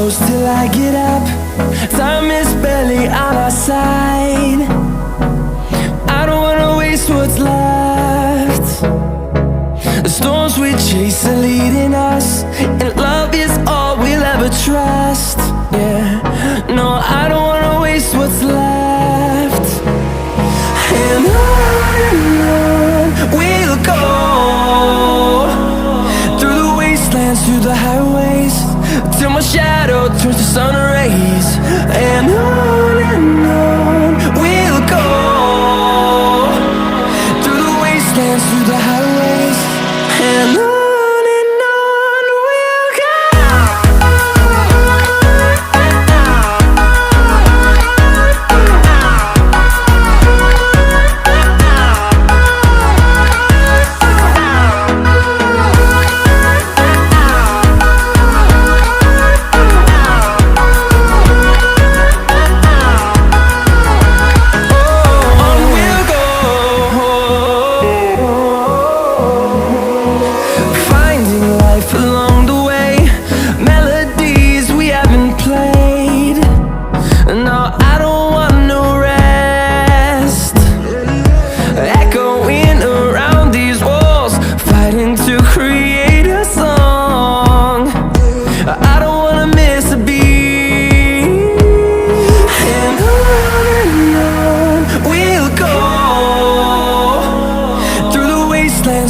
close till I get up. Time is barely on our side. I don't wanna waste what's left. The storms we chase are leading us, and love is all we'll ever trust. Yeah, no, I don't wanna waste what's left. And on we'll go, through the wastelands, through the highways, till my shadow turns to sun rays. And on we'll go, through the wastelands, through the highways, and on we'll go.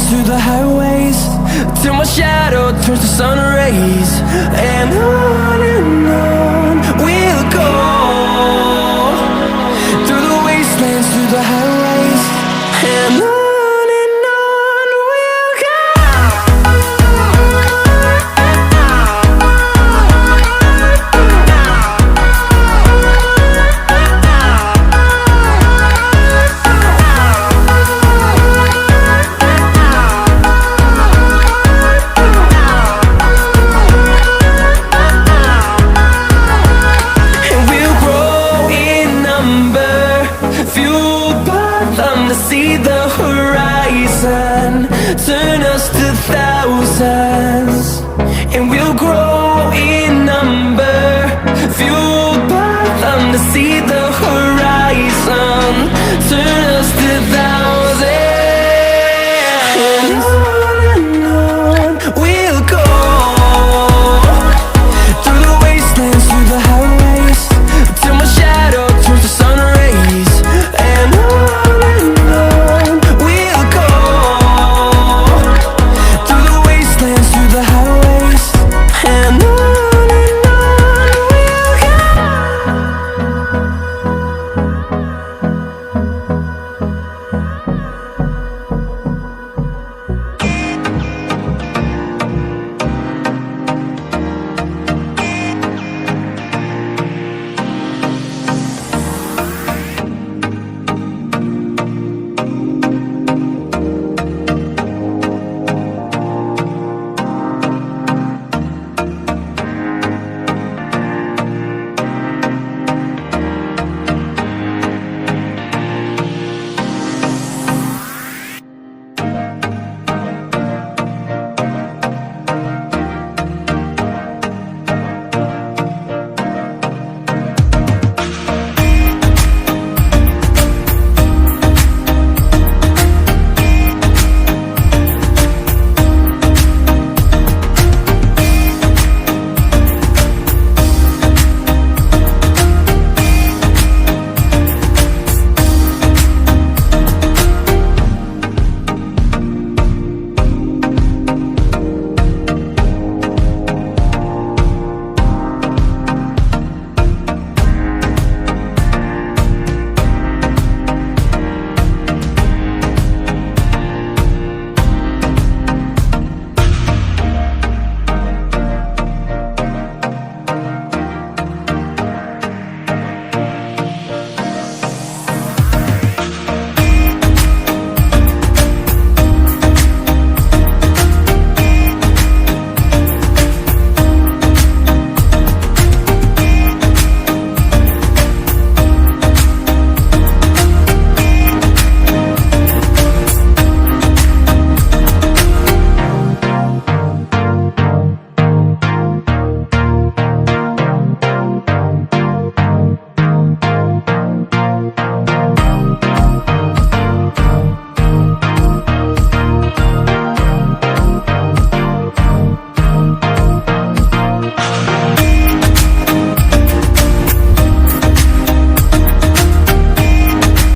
Through the highways, till my shadow turns to sun rays. And on we'll go, through the wastelands, through the highways, and on we'll go. See the horizon, turn us to thousands, and we'll grow in number, fueled by them to see the